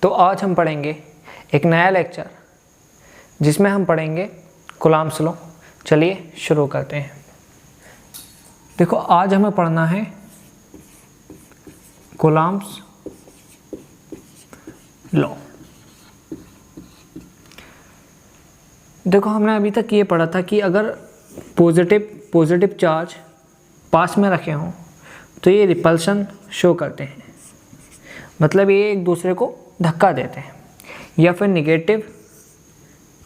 तो आज हम पढ़ेंगे एक नया लेक्चर जिसमें हम पढ़ेंगे कूलम्ब्स लॉ। चलिए शुरू करते हैं। देखो आज हमें पढ़ना है कूलम्ब्स लॉ। देखो हमने अभी तक ये पढ़ा था कि अगर पॉजिटिव चार्ज पास में रखे हों तो ये रिपल्शन शो करते हैं, मतलब ये एक दूसरे को धक्का देते हैं। या फिर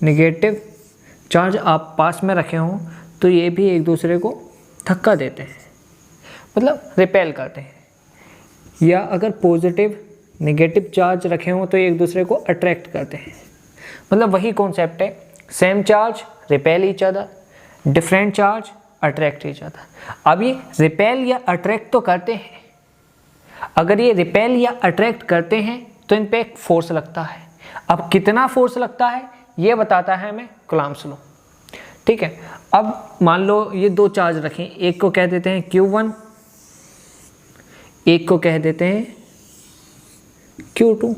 निगेटिव चार्ज आप पास में रखे हों तो ये भी एक दूसरे को धक्का देते हैं, मतलब रिपेल करते हैं। या अगर नेगेटिव चार्ज रखे हों तो ये एक दूसरे को अट्रैक्ट करते हैं, मतलब वही कॉन्सेप्ट है। Same charge repel each other, different charge attract each other. अब ये रिपेल या अट्रैक्ट तो करते हैं। अगर ये रिपेल या अट्रैक्ट करते हैं तो इन पे एक फोर्स लगता है। अब कितना फोर्स लगता है ये बताता है हमें कूलम्ब्स लॉ। ठीक है, अब मान लो ये दो चार्ज रखें, एक को कह देते हैं Q1, एक को कह देते हैं Q2।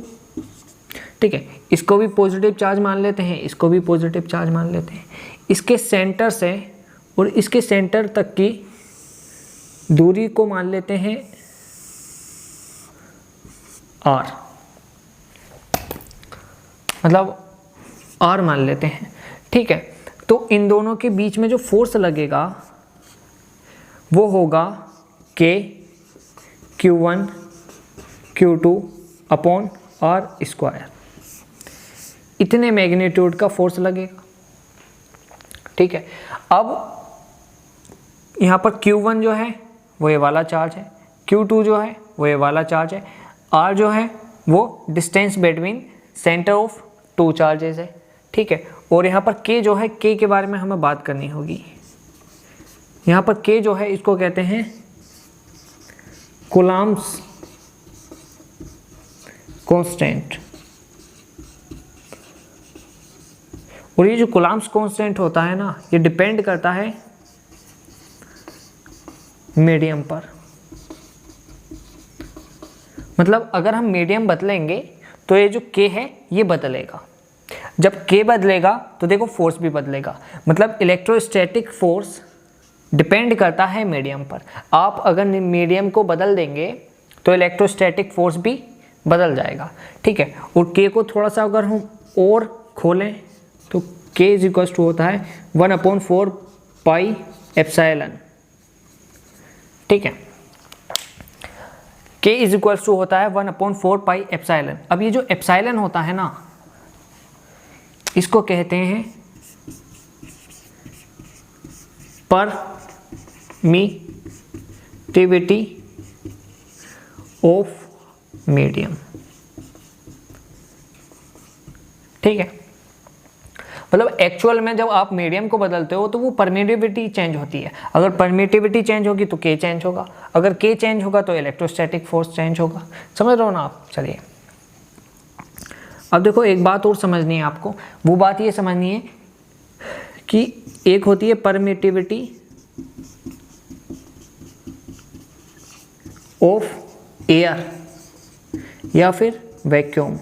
ठीक है, इसको भी पॉजिटिव चार्ज मान लेते हैं, इसको भी पॉजिटिव चार्ज मान लेते हैं। इसके सेंटर से और इसके सेंटर तक की दूरी को मान लेते हैं R, मतलब R मान लेते हैं। ठीक है, तो इन दोनों के बीच में जो फोर्स लगेगा वो होगा Q1 Q2 upon R square. इतने मैग्नीट्यूड का फोर्स लगेगा। ठीक है, अब यहाँ पर Q1 जो है वो ये वाला चार्ज है, Q2 जो है वो ये वाला चार्ज है, R जो है वो distance between centre of two charges है। ठीक है, और यहाँ पर K जो है, K के बारे में हमें बात करनी होगी। यहाँ पर K जो है इसको कहते हैं कूलम्ब्स कांस्टेंट। और ये जो कूलम्ब्स कांस्टेंट होता है ना, ये डिपेंड करता है मीडियम पर। मतलब अगर हम मीडियम बदलेंगे तो ये जो K है ये बदलेगा। जब K बदलेगा तो देखो फोर्स भी बदलेगा, मतलब इलेक्ट्रोस्टैटिक फोर्स डिपेंड करता है मीडियम पर। आप अगर मीडियम को बदल देंगे तो इलेक्ट्रोस्टैटिक फोर्स भी बदल जाएगा। ठीक है, और K को थोड़ा सा अगर हम और खोलें तो K इज इक्वल टू होता है 1/4 पाई एप्सिलॉन। ठीक है, K इज इक्वल टू होता है 1/4 पाई एप्सिलॉन। अब ये जो एप्सिलॉन होता है ना, इसको कहते हैं परमिटिविटी ऑफ मीडियम। ठीक है, मतलब एक्चुअल में जब आप मीडियम को बदलते हो तो वो परमिटिविटी चेंज होती है। अगर परमिटिविटी चेंज होगी तो K चेंज होगा, अगर K चेंज होगा तो इलेक्ट्रोस्टैटिक फोर्स चेंज होगा। समझ रहे हो ना आप? चलिए अब देखो एक बात और समझनी है आपको। वो बात ये समझनी है कि एक होती है परमिटिविटी ऑफ एयर या फिर वैक्यूम।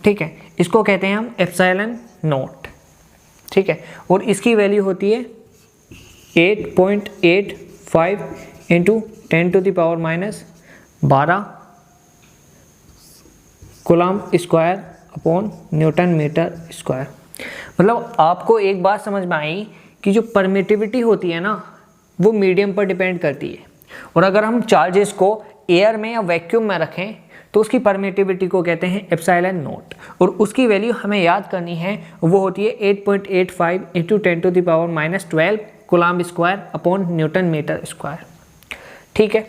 ठीक है, इसको कहते हैं हम एप्सिलॉन नॉट। ठीक है, और इसकी वैल्यू होती है 8.85 into 10⁻⁻12 coulomb square upon newton metre square. मतलब आपको एक बात समझ में आई कि जो परमिटिविटी होती है ना वो मीडियम पर डिपेंड करती है, और अगर हम चार्जेस को एयर में या वैक्यूम में रखें तो उसकी परमिटिविटी को कहते हैं एप्सिलॉन नॉट। और उसकी वैल्यू हमें याद करनी है, वो होती है 8.85 into 10⁻12 coulomb square upon newton metre square. ठीक है,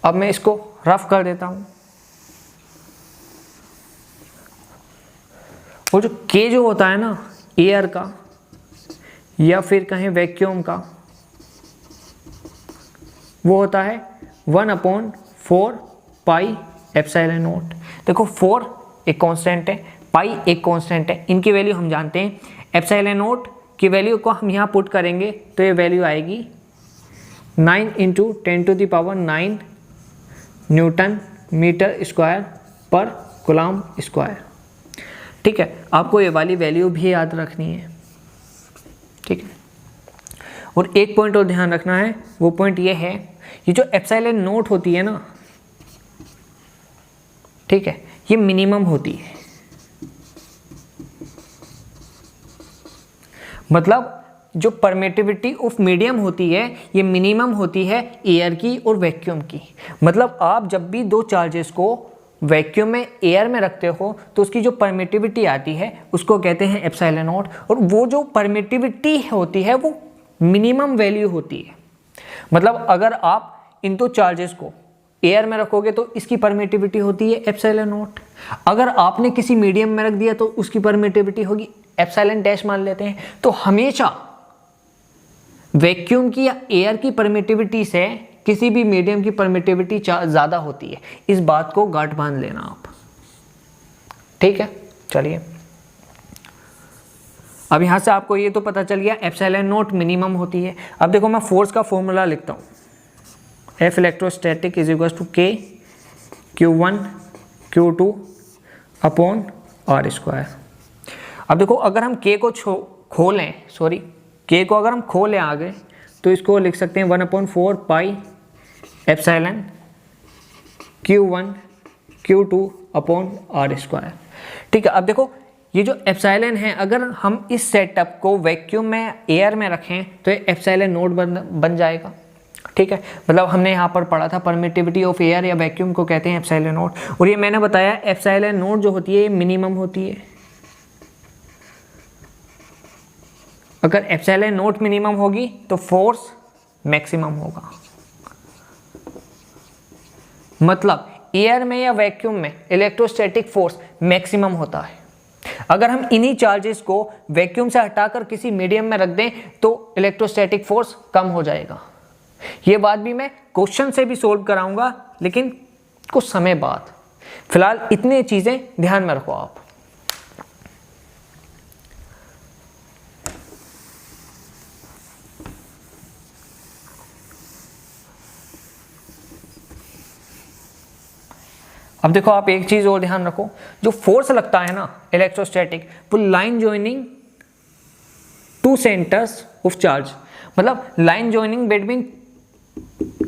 अब मैं इसको रफ कर देता हूं। वो जो K जो होता है ना एयर का या फिर कहें वैक्यूम का, वो होता है 1/4 पाई एप्सिलॉन नॉट। देखो 4 एक कांस्टेंट है, पाई एक कांस्टेंट है, इनकी वैल्यू हम जानते हैं। एप्सिलॉन नॉट की वैल्यू को हम यहाँ पुट करेंगे तो ये वैल्यू आएगी 9 इंटू 10⁻⁹ न्यूटन मीटर स्क्वायर पर कूलम स्क्वायर। ठीक है, आपको ये वाली वैल्यू भी याद रखनी है। ठीक है, और एक पॉइंट और ध्यान रखना है, वो पॉइंट ये है, ये जो एप्सिलॉन नॉट होती है ना, ठीक है, ये मिनिमम होती है। मतलब जो परमिटिविटी ऑफ मीडियम होती है ये मिनिमम होती है एयर की और वैक्यूम की। मतलब आप जब भी दो चार्जेस को वैक्यूम में एयर में रखते हो तो उसकी जो परमिटिविटी आती है उसको कहते हैं एप्सिलॉन नॉट, और वो जो परमिटिविटी होती है वो मिनिमम वैल्यू होती है। मतलब अगर आप इन दो चार्जेस को एयर में रखोगे तो इसकी परमिटिविटी होती है एप्सिलॉन नॉट। अगर आपने किसी मीडियम में रख दिया तो उसकी परमिटिविटी होगी एप्सिलॉन डैश मान लेते हैं। तो हमेशा वैक्यूम की या एयर की परमिटिविटी से किसी भी मीडियम की परमिटिविटी ज़्यादा होती है। इस बात को गांठ बांध लेना आप। ठीक है, चलिए अब यहाँ से आपको ये तो पता चल गया एप्सिलॉन नॉट मिनिमम होती है। अब देखो मैं फोर्स का फॉर्मूला लिखता हूँ, F electrostatic is equal to K Q1 Q2 upon R square. अब देखो अगर हम K को खोलें, K को अगर हम खोलें आगे तो इसको लिख सकते हैं 1/4 pi epsilon Q1 Q2 upon R square. ठीक है, अब देखो ये जो एप्सिलॉन है अगर हम इस सेटअप को वैक्यूम में एयर में रखें तो ये एप्सिलॉन नॉट बन जाएगा। ठीक है, मतलब हमने यहाँ पर पढ़ा था परमिटिविटी ऑफ एयर या वैक्यूम को कहते हैं एप्सिलॉन नॉट, और ये मैंने बताया एप्सिलॉन नॉट जो होती है ये मिनिमम होती है। अगर एप्सिलॉन नॉट मिनिमम होगी तो फोर्स मैक्सिमम होगा। मतलब एयर में या वैक्यूम में इलेक्ट्रोस्टैटिक फोर्स मैक्सिमम होता है। अगर हम इन्हीं चार्जेस को वैक्यूम से हटाकर किसी मीडियम में रख दें तो इलेक्ट्रोस्टैटिक फोर्स कम हो जाएगा। ये बात भी मैं क्वेश्चन से भी सोल्व कराऊंगा लेकिन कुछ समय बाद। फिलहाल इतनी चीजें ध्यान में रखो आप। अब देखो आप एक चीज और ध्यान रखो, जो फोर्स लगता है ना इलेक्ट्रोस्टैटिक वो line joining two centres of charge, मतलब line joining between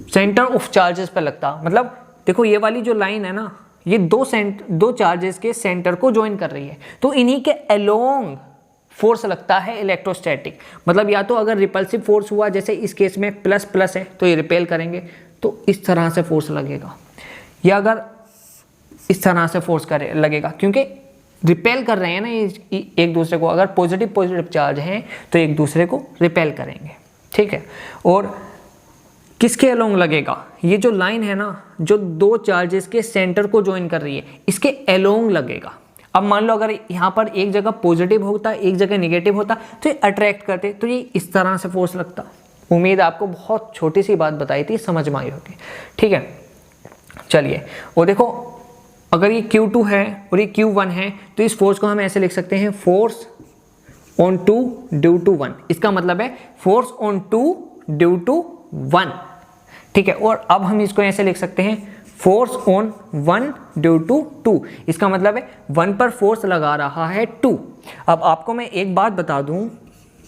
centre of charges पर लगता। मतलब देखो ये वाली जो लाइन है ना ये दो चार्जेस के सेंटर को ज्वाइन कर रही है, तो इन्हीं के अलोंग फोर्स लगता है इलेक्ट्रोस्टैटिक। मतलब या तो अगर रिपल्सिव फोर्स हुआ, जैसे इस केस में प्लस प्लस है तो ये रिपेल करेंगे तो इस तरह से फोर्स लगेगा, या अगर इस तरह से फोर्स लगेगा क्योंकि रिपेल कर रहे हैं ना ये एक दूसरे को। अगर पॉजिटिव चार्ज हैं तो एक दूसरे को रिपेल करेंगे। ठीक है, और किसके अलोंग लगेगा, ये जो लाइन है ना जो दो चार्जेस के सेंटर को ज्वाइन कर रही है इसके अलोंग लगेगा। अब मान लो अगर यहाँ पर एक जगह पॉजिटिव होता एक जगह नेगेटिव होता तो ये अट्रैक्ट करते, तो ये इस तरह से फोर्स लगता। उम्मीद आपको बहुत छोटी सी बात बताई थी, समझ में आई होगी। ठीक है, चलिए और देखो अगर ये Q2 है और ये Q1 है तो इस फोर्स को हम ऐसे लिख सकते हैं फोर्स ऑन 2 ड्यू टू 1। इसका मतलब है फोर्स ऑन 2 ड्यू टू 1। ठीक है, और अब हम इसको ऐसे लिख सकते हैं फोर्स ऑन 1 ड्यू टू 2। इसका मतलब है 1 पर फोर्स लगा रहा है 2। अब आपको मैं एक बात बता दूं,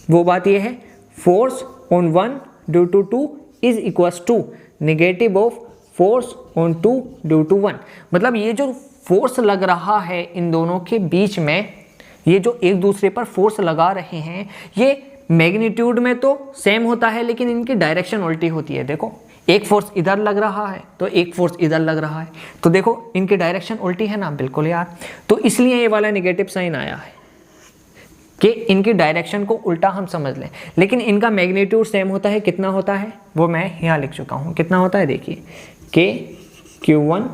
वो बात ये है force on 1 due to 2 is equals to negative of force on 2 due to 1। मतलब ये जो फोर्स लग रहा है इन दोनों के बीच में, ये जो एक दूसरे पर फोर्स लगा रहे हैं ये मैग्नीट्यूड में तो सेम होता है लेकिन इनकी डायरेक्शन उल्टी होती है। देखो एक फोर्स इधर लग रहा है तो एक फोर्स इधर लग रहा है, तो देखो इनकी डायरेक्शन उल्टी है ना। बिल्कुल यार, तो इसलिए ये वाला नेगेटिव साइन आया है कि इनकी डायरेक्शन को उल्टा हम समझ लें, लेकिन इनका मैग्नीट्यूड सेम होता है। कितना होता है वो मैं यहाँ लिख चुका हूँ। कितना होता है देखिए, K Q1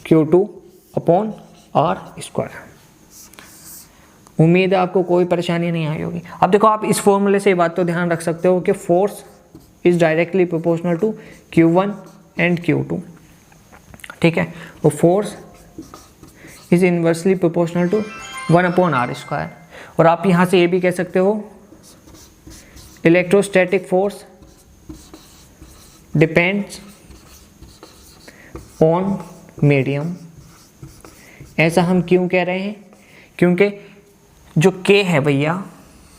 Q2 upon R square. उम्मीद है आपको कोई परेशानी नहीं आई होगी। अब देखो आप इस फॉर्मूले से ये बात तो ध्यान रख सकते हो कि force is directly proportional to Q1 and Q2। ठीक है, वो force is inversely proportional to 1 upon R square. और आप यहाँ से ये भी कह सकते हो electrostatic force depends on medium. ऐसा हम क्यों कह रहे हैं? क्योंकि जो K है भैया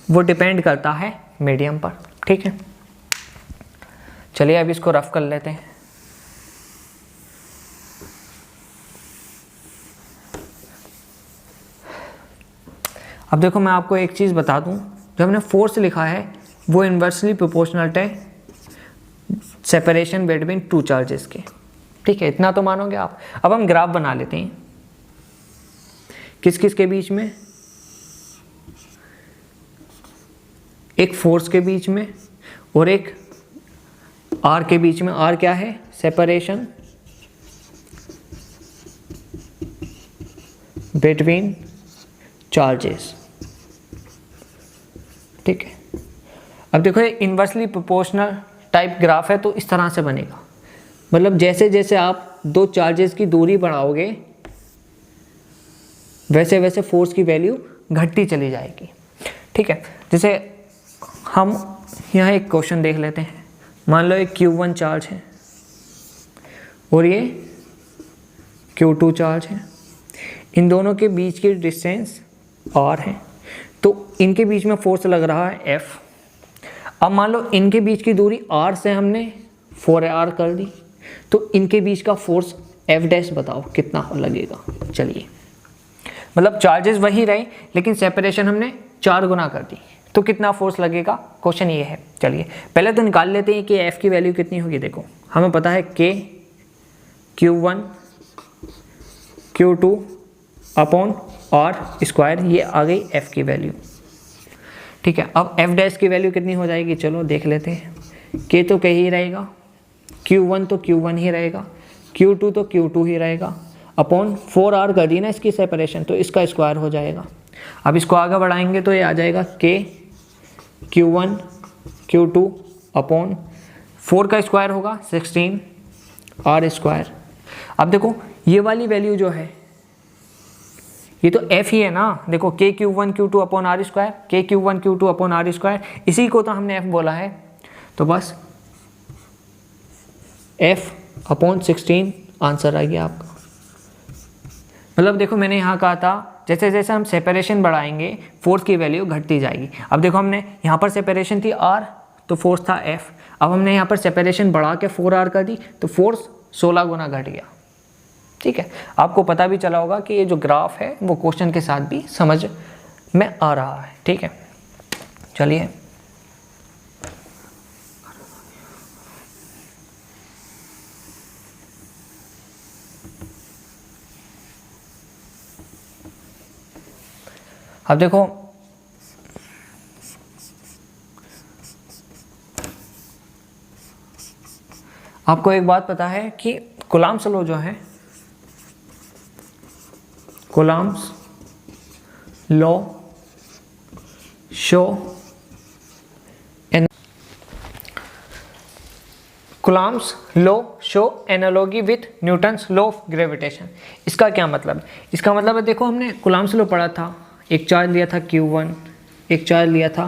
वो डिपेंड करता है मीडियम पर। ठीक है, चलिए अब इसको रफ कर लेते हैं। अब देखो मैं आपको एक चीज़ बता दूं, जो हमने फोर्स लिखा है वो इन्वर्सली प्रोपोर्शनल है सेपरेशन बिटवीन टू चार्जेस के। ठीक है, इतना तो मानोगे आप। अब हम ग्राफ बना लेते हैं। किस किस के बीच में? एक फोर्स के बीच में और एक आर के बीच में। आर क्या है? Separation between charges. ठीक है, अब देखो ये इन्वर्सली प्रोपोर्शनल टाइप ग्राफ है तो इस तरह से बनेगा। मतलब जैसे जैसे आप दो चार्जेस की दूरी बढ़ाओगे वैसे वैसे फोर्स की वैल्यू घटती चली जाएगी। ठीक है, जैसे हम यहाँ एक क्वेश्चन देख लेते हैं। मान लो एक Q1 चार्ज है और ये Q2 चार्ज है। इन दोनों के बीच की डिस्टेंस R है, तो इनके बीच में फोर्स लग रहा है F। अब मान लो इनके बीच की दूरी R से हमने 4R कर दी, तो इनके बीच का फोर्स F डैश बताओ कितना लगेगा। चलिए, मतलब चार्जेस वही रहे लेकिन सेपरेशन हमने 4 गुना कर दी, तो कितना फोर्स लगेगा, क्वेश्चन ये है। चलिए पहले तो निकाल लेते हैं कि F की वैल्यू कितनी होगी। देखो हमें पता है K Q1 Q2 upon R square, ये आ गई F की वैल्यू। ठीक है, अब F डैश की वैल्यू कितनी हो जाएगी, चलो देख लेते हैं। K तो K ही रहेगा, Q1 तो Q1 ही रहेगा, Q2 तो Q2 ही रहेगा, अपॉन 4R कर दी ना इसकी सेपरेशन, तो इसका स्क्वायर हो जाएगा। अब इसको आगे बढ़ाएंगे तो ये आ जाएगा K Q1 Q2 अपॉन 4 का स्क्वायर होगा 16 R स्क्वायर। अब देखो ये वाली वैल्यू जो है ये तो F ही है ना। देखो K Q1 Q2 upon R square, K Q1 Q2 upon R square, इसी को तो हमने F बोला है। तो बस F अपॉन 16 आंसर आ गया आपका। मतलब देखो मैंने यहाँ कहा था जैसे जैसे हम सेपरेशन बढ़ाएंगे फोर्स की वैल्यू घटती जाएगी। अब देखो हमने यहाँ पर सेपरेशन थी R, तो फोर्स था F। अब हमने यहाँ पर सेपरेशन बढ़ा के 4R कर दी, तो फोर्स 16 गुना घट गया। ठीक है, आपको पता भी चला होगा कि ये जो ग्राफ है वो क्वेश्चन के साथ भी समझ में आ रहा है। ठीक है, चलिए अब देखो आपको एक बात पता है कि कूलम्ब्स लॉ जो है, Coulomb's law show Coulomb's law show analogy with Newton's law of gravitation. इसका क्या मतलब? इसका मतलब है देखो हमने कूलम्ब्स लॉ पढ़ा था। एक चार्ज लिया था Q1, एक चार्ज लिया था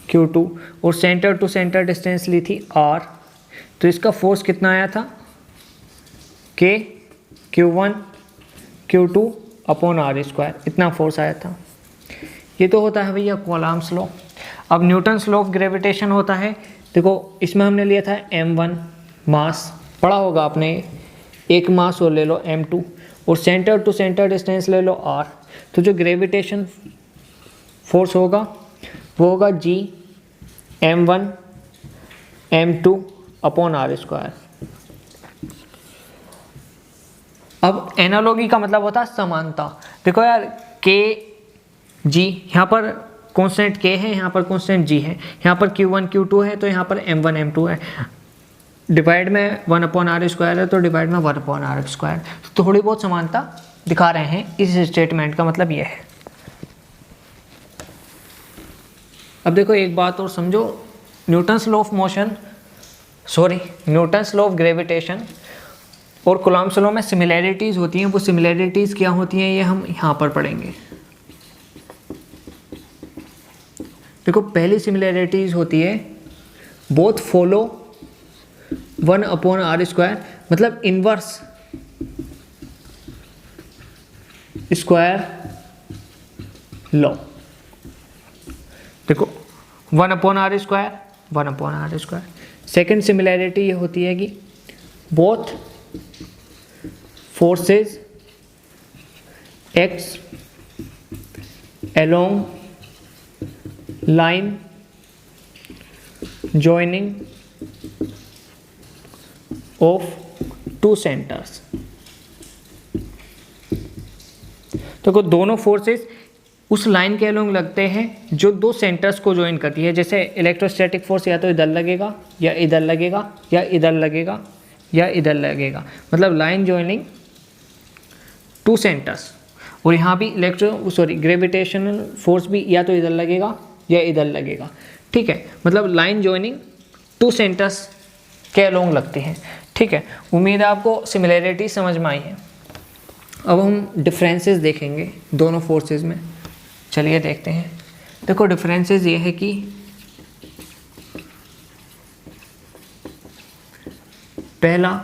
Q2 और सेंटर टू सेंटर डिस्टेंस ली थी R। तो इसका फोर्स कितना आया था? K Q1 Q2 upon R square, इतना फोर्स आया था। ये तो होता है भैया कूलम्ब्स लॉ। अब न्यूटन्स लॉ ऑफ ग्रेविटेशन होता है, देखो इसमें हमने लिया था M1 मास, पढ़ा होगा आपने, एक मास और ले लो M2 और सेंटर टू सेंटर डिस्टेंस ले लो R। तो जो ग्रेविटेशन फोर्स होगा वो होगा G M1 M2 upon R square. अब एनालॉजी का मतलब होता है समानता। देखो यार K G, यहाँ पर कांस्टेंट K है, यहाँ पर कांस्टेंट G है, यहाँ पर Q1 Q2 है तो यहाँ पर M1 M2 है, डिवाइड में 1 अपॉन R स्क्वायर है तो डिवाइड में 1 अपॉन R स्क्वायर। तो थोड़ी बहुत समानता दिखा रहे हैं, इस स्टेटमेंट का मतलब ये है। अब देखो एक बात और समझो, Newton's law of motion, sorry Newton's law of gravitation और कूलम्ब्स लॉ में सिमिलैरिटीज़ होती हैं। वो सिमिलैरिटीज़ क्या होती हैं ये हम यहाँ पर पढ़ेंगे। देखो पहली सिमिलैरिटीज़ होती है बोथ फॉलो 1/r², मतलब इनवर्स स्क्वायर लॉ। देखो 1/r²। सेकेंड सिमिलैरिटी ये होती है कि both forces x along line joining of two centers। तो दोनों फोर्सेस उस लाइन के अलोंग लगते हैं जो दो सेंटर्स को ज्वाइन करती है। जैसे इलेक्ट्रोस्टैटिक फोर्स या तो इधर लगेगा या इधर लगेगा या इधर लगेगा या इधर लगेगा, मतलब लाइन ज्वाइनिंग टू सेंटर्स। और यहाँ भी ग्रेविटेशनल फोर्स भी या तो इधर लगेगा या इधर लगेगा, ठीक है, मतलब लाइन ज्वाइनिंग टू सेंटर्स के अलोंग लगती हैं, ठीक है। उम्मीद है आपको सिमिलैरिटी समझ में आई है। अब हम डिफरेंसेस देखेंगे दोनों फोर्सेस में। चलिए देखते हैं। देखो डिफरेंसेस ये है कि पहला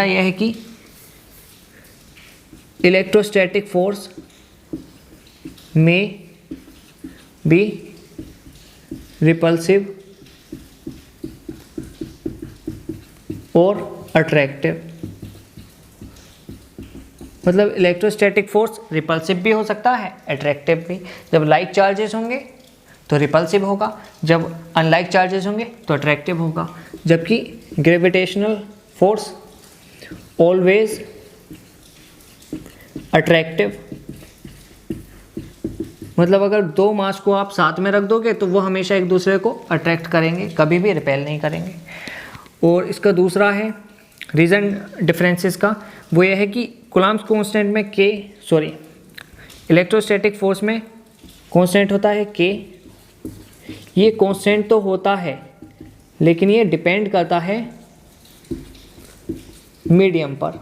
यह है कि इलेक्ट्रोस्टैटिक फोर्स में बी रिपल्सिव और अट्रैक्टिव, मतलब इलेक्ट्रोस्टैटिक फोर्स रिपल्सिव भी हो सकता है, अट्रैक्टिव भी। जब लाइक चार्जेस होंगे तो रिपल्सिव होगा, जब अनलाइक चार्जेस होंगे तो अट्रैक्टिव होगा। जबकि ग्रेविटेशनल फोर्स ऑलवेज अट्रैक्टिव, मतलब अगर दो मास को आप साथ में रख दोगे तो वो हमेशा एक दूसरे को अट्रैक्ट करेंगे, कभी भी रिपेल नहीं करेंगे। और इसका दूसरा है रीज़न डिफरेंसेस का, वो ये है कि कूलम्ब्स कांस्टेंट में इलेक्ट्रोस्टैटिक फोर्स में कांस्टेंट होता है के। ये कांस्टेंट तो होता है लेकिन ये डिपेंड करता है मीडियम पर।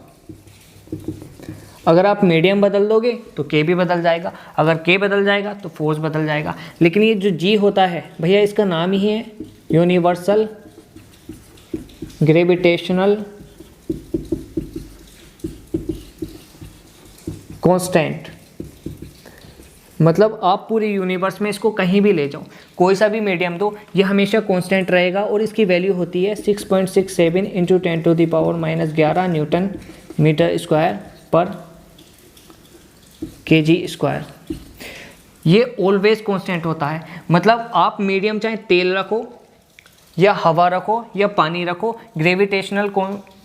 अगर आप मीडियम बदल दोगे तो के भी बदल जाएगा, अगर के बदल जाएगा तो फोर्स बदल जाएगा। लेकिन ये जो जी होता है भैया, इसका नाम ही है यूनिवर्सल ग्रेविटेशनल कांस्टेंट। मतलब आप पूरे यूनिवर्स में इसको कहीं भी ले जाओ, कोई सा भी मीडियम दो, ये हमेशा कांस्टेंट रहेगा। और इसकी वैल्यू होती है 6.67 × 10⁻⁻11 न्यूटन मीटर स्क्वायर पर kg²। ये ऑलवेज कांस्टेंट होता है, मतलब आप मीडियम चाहे तेल रखो या हवा रखो या पानी रखो, ग्रेविटेशनल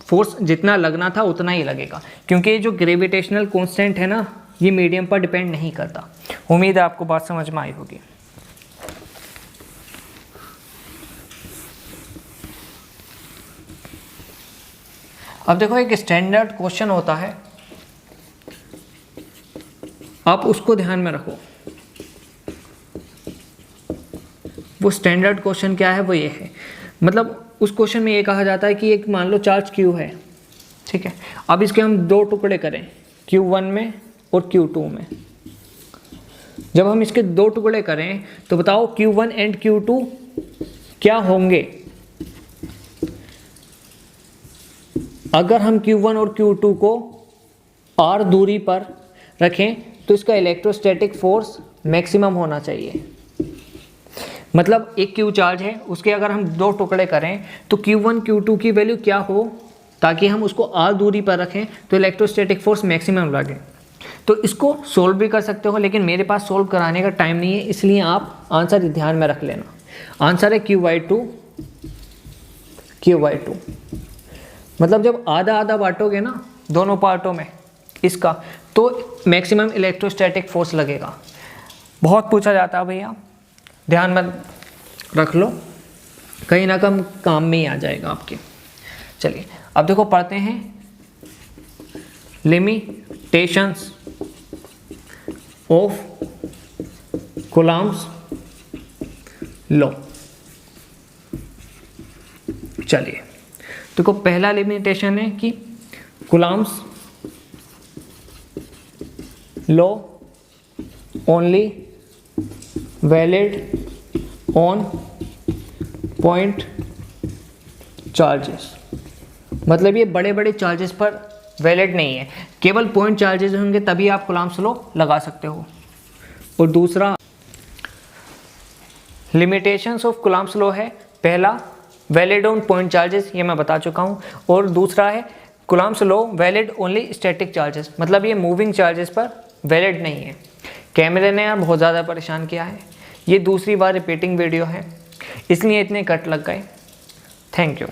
फोर्स जितना लगना था उतना ही लगेगा, क्योंकि जो ग्रेविटेशनल कांस्टेंट है ना, ये मीडियम पर डिपेंड नहीं करता। उम्मीद है आपको बात समझ में आई होगी। अब देखो एक स्टैंडर्ड क्वेश्चन होता है, आप उसको ध्यान में रखो। वो स्टैंडर्ड क्वेश्चन क्या है, वो ये है, मतलब उस क्वेश्चन में ये कहा जाता है कि एक मान लो चार्ज Q है, ठीक है। अब इसके हम दो टुकड़े करें, Q1 में और Q2 में। जब हम इसके दो टुकड़े करें तो बताओ Q1 एंड Q2 क्या होंगे। अगर हम Q1 और Q2 को r दूरी पर रखें तो इसका इलेक्ट्रोस्टैटिक फोर्स मैक्सिमम होना चाहिए। मतलब एक Q चार्ज है, उसके अगर हम दो टुकड़े करें तो Q1 Q2 की वैल्यू क्या हो, ताकि हम उसको r दूरी पर रखें तो इलेक्ट्रोस्टैटिक फोर्स मैक्सिमम लगे। तो इसको सोल्व भी कर सकते हो, लेकिन मेरे पास सोल्व कराने का टाइम नहीं है, इसलिए आप आंसर ध्यान में रख लेना। आंसर है Q/2। मतलब जब आधा आधा बांटोगे ना दोनों पार्टों में इसका, तो मैक्सिमम इलेक्ट्रोस्टैटिक फोर्स लगेगा। बहुत पूछा जाता है भैया, ध्यान में रख लो, कहीं ना कहीं काम में ही आ जाएगा आपके। चलिए अब देखो पढ़ते हैं लिमिटेशंस ऑफ कूलम्ब्स लॉ। चलिए देखो पहला लिमिटेशन है कि Coulomb's law only valid on point charges, मतलब ये बड़े बड़े चार्जेस पर वैलिड नहीं है, केवल पॉइंट चार्जेस होंगे तभी आप कूलम्ब्स लॉ लगा सकते हो। और दूसरा लिमिटेशंस ऑफ कूलम्ब्स लॉ है, पहला वैलिड ऑन पॉइंट चार्जेस, ये मैं बता चुका हूँ, और दूसरा है Coulomb's law valid only static charges, मतलब ये मूविंग चार्जेस पर वैलिड नहीं है। कैमरे ने यार बहुत ज़्यादा परेशान किया है, ये दूसरी बार रिपीटिंग वीडियो है इसलिए इतने कट लग गए। Thank you.